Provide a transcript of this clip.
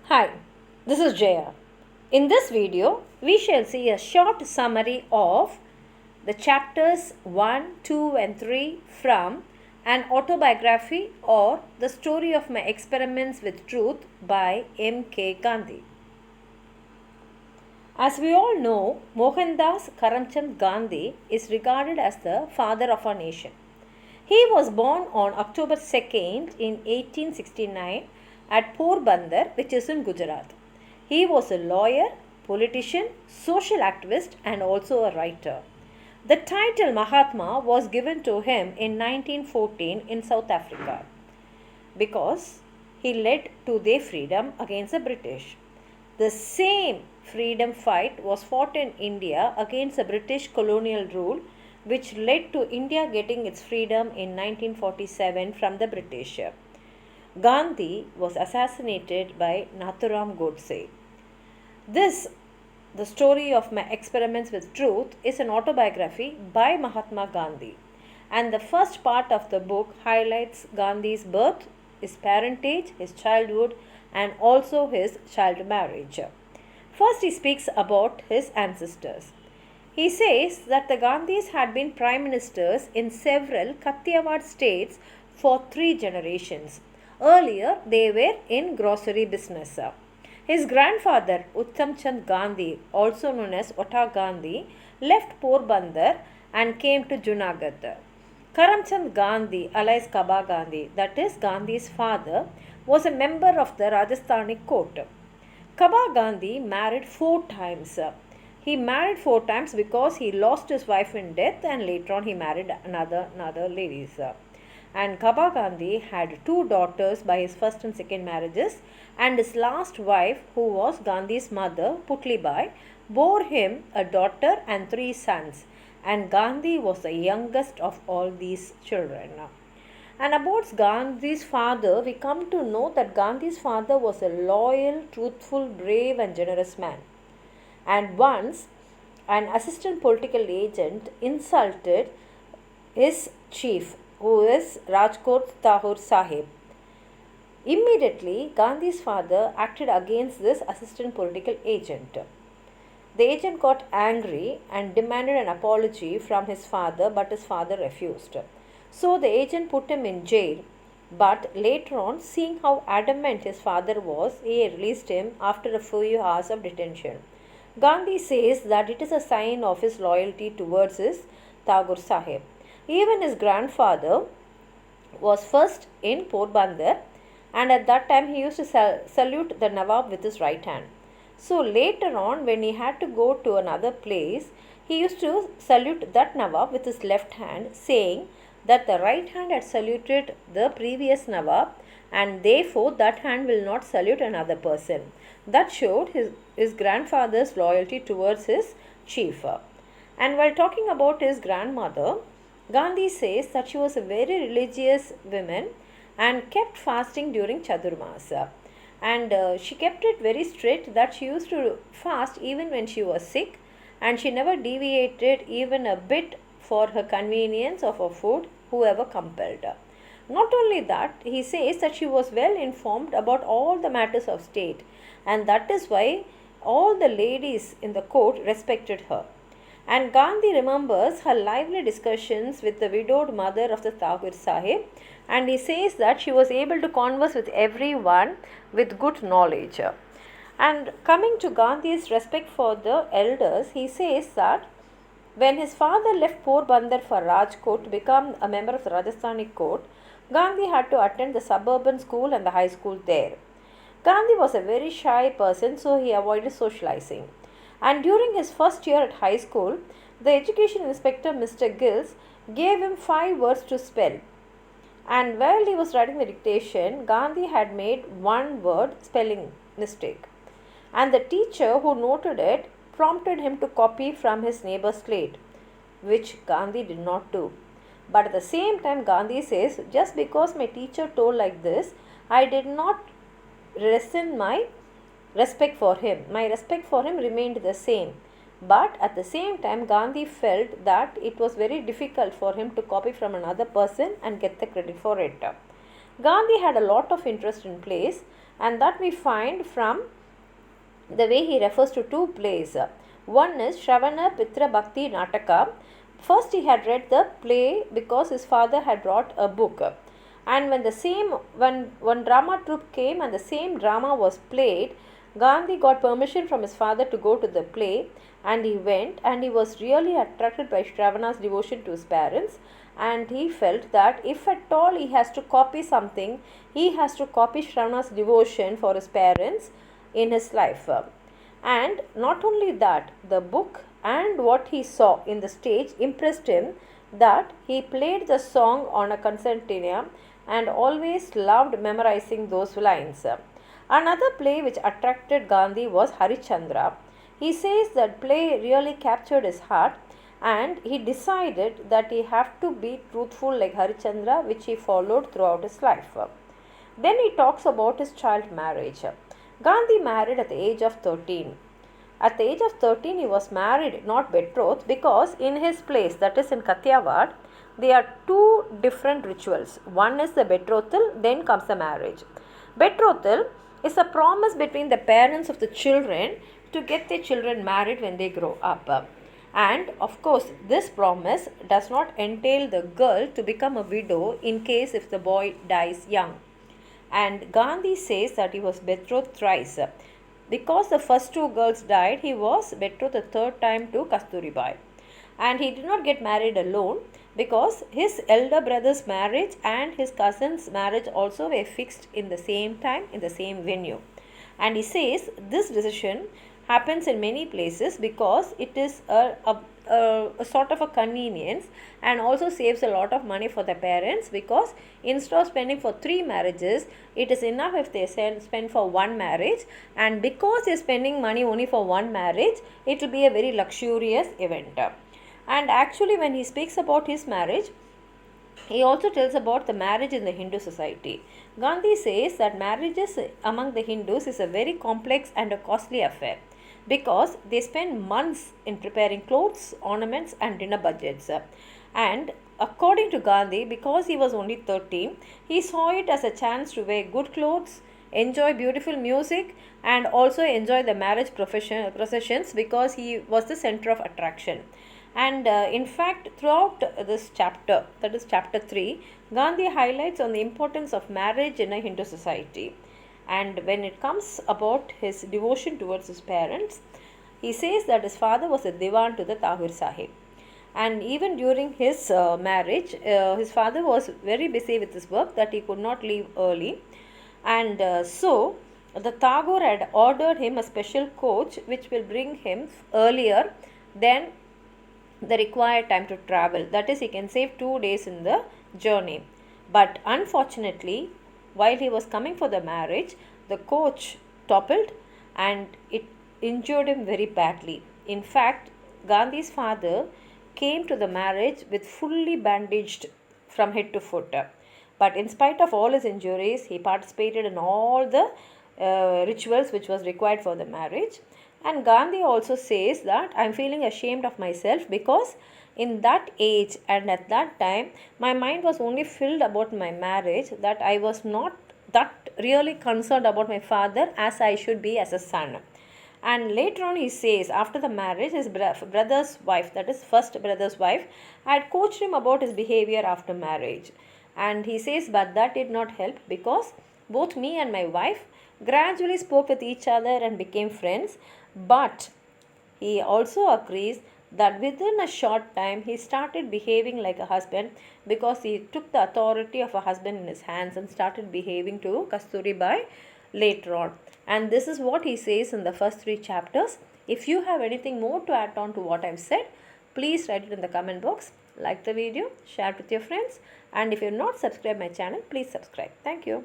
Hi, this is Jaya. In this video, we shall see a short summary of the chapters 1, 2 and 3 from An Autobiography or The Story of My Experiments with Truth by M.K. Gandhi. As we all know, Mohandas Karamchand Gandhi is regarded as the father of our nation. He was born on October 2nd in 1869 at Porbandar, which is in Gujarat. He was a lawyer, politician, social activist and also a writer. The title Mahatma was given to him in 1914 in South Africa because he led to their freedom against the British. The same freedom fight was fought in India against the British colonial rule, which led to India getting its freedom in 1947 from the British. Gandhi was assassinated by Nathuram Godse. This, the story of my experiments with truth, is an autobiography by Mahatma Gandhi. And the first part of the book highlights Gandhi's birth, his parentage, his childhood, and also his child marriage. First, he speaks about his ancestors. He says that the Gandhis had been prime ministers in several Kathiawad states for 3 generations. Earlier, they were in grocery business. His grandfather, Uttam Chand Gandhi, also known as Otta Gandhi, left Porbandar and came to Junagadh. Karamchand Gandhi, alias Kaba Gandhi, that is Gandhi's father, was a member of the Rajasthani court. Kaba Gandhi married 4 times. He married 4 times because he lost his wife in death and later on he married another ladies. And Kaba Gandhi had 2 daughters by his first and second marriages, and his last wife, who was Gandhi's mother, Putlibai, bore him a daughter and 3 sons, and Gandhi was the youngest of all these children. And about Gandhi's father, we come to know that Gandhi's father was a loyal, truthful, brave and generous man. And once an assistant political agent insulted his chief, who is Rajkot Tahur Sahib. Immediately, Gandhi's father acted against this assistant political agent. The agent got angry and demanded an apology from his father, but his father refused. So the agent put him in jail, but later on, seeing how adamant his father was, he released him after a few hours of detention. Gandhi says that it is a sign of his loyalty towards his Tagore Sahib. Even his grandfather was first in Porbandar, and at that time he used to salute the Nawab with his right hand. So later on, when he had to go to another place, he used to salute that Nawab with his left hand, saying that the right hand had saluted the previous Nawab and therefore that hand will not salute another person. That showed his grandfather's loyalty towards his chief. And while talking about his grandmother, Gandhi says that she was a very religious woman and kept fasting during Chadurmasa. And she kept it very strict that she used to fast even when she was sick, and she never deviated even a bit for her convenience of her food, whoever compelled her. Not only that, he says that she was well informed about all the matters of state, and that is why all the ladies in the court respected her. And Gandhi remembers her lively discussions with the widowed mother of the Tagore Sahib, and he says that she was able to converse with everyone with good knowledge. And coming to Gandhi's respect for the elders, he says that when his father left Porbandar for Rajkot to become a member of the Rajasthani court, Gandhi had to attend the suburban school and the high school there. Gandhi was a very shy person, so he avoided socializing. And during his first year at high school, the education inspector, Mr. Gills, gave him 5 words to spell. And while he was writing the dictation, Gandhi had made 1 word spelling mistake. And the teacher who noted it prompted him to copy from his neighbor's slate, which Gandhi did not do. But at the same time, Gandhi says, just because my teacher told like this, I did not rescind my respect for him. My respect for him remained the same. But at the same time, Gandhi felt that it was very difficult for him to copy from another person and get the credit for it. Gandhi had a lot of interest in plays, and that we find from the way he refers to two plays. One is Shravana Pitra Bhakti Nataka. First, he had read the play because his father had brought a book. And when one drama troupe came and the same drama was played, Gandhi got permission from his father to go to the play, and he went, and he was really attracted by Shravana's devotion to his parents, and he felt that if at all he has to copy something, he has to copy Shravana's devotion for his parents in his life. And not only that, the book and what he saw in the stage impressed him, that he played the song on a concertina and always loved memorizing those lines. Another play which attracted Gandhi was Harichandra. He says that play really captured his heart, and he decided that he have to be truthful like Harichandra, which he followed throughout his life. Then he talks about his child marriage. Gandhi married at the age of 13. At the age of 13, he was married, not betrothed, because in his place, that is in Kathiawad, there are two different rituals. One is the betrothal, then comes the marriage. Betrothal is a promise between the parents of the children to get their children married when they grow up. And of course, this promise does not entail the girl to become a widow in case if the boy dies young. And Gandhi says that he was betrothed thrice. Because the first two girls died, he was betrothed the third time to Kasturibai. And he did not get married alone, because his elder brother's marriage and his cousin's marriage also were fixed in the same time, in the same venue. And he says this decision happens in many places because it is a sort of a convenience, and also saves a lot of money for the parents, because instead of spending for 3 marriages, it is enough if they spend for 1 marriage, and because they are spending money only for 1 marriage, it will be a very luxurious event. And actually, when he speaks about his marriage, he also tells about the marriage in the Hindu society. Gandhi says that marriages among the Hindus is a very complex and a costly affair, because they spend months in preparing clothes, ornaments and dinner budgets. And according to Gandhi, because he was only 13, he saw it as a chance to wear good clothes, enjoy beautiful music, and also enjoy the marriage processions, because he was the center of attraction. And in fact, throughout this chapter, that is chapter 3, Gandhi highlights on the importance of marriage in a Hindu society. And when it comes about his devotion towards his parents, he says that his father was a divan to the Tahir Sahib. And even during his marriage, his father was very busy with his work that he could not leave early. And so the Tagore had ordered him a special coach which will bring him earlier than the required time to travel. That is, he can save 2 days in the journey. But unfortunately, while he was coming for the marriage, the coach toppled and it injured him very badly. In fact, Gandhi's father came to the marriage with fully bandaged from head to foot. But in spite of all his injuries, he participated in all the rituals which was required for the marriage. And Gandhi also says that I am feeling ashamed of myself, because in that age and at that time, my mind was only filled about my marriage, that I was not that really concerned about my father as I should be as a son. And later on he says, after the marriage, his brother's wife, that is first brother's wife, had coached him about his behavior after marriage. And he says, but that did not help, because both me and my wife gradually spoke with each other and became friends. But he also agrees that within a short time he started behaving like a husband, because he took the authority of a husband in his hands and started behaving to Kasturibai later on. And this is what he says in the first 3 chapters. If you have anything more to add on to what I've said, please write it in the comment box. Like the video, share it with your friends, and if you have not subscribed my channel, please subscribe. Thank you.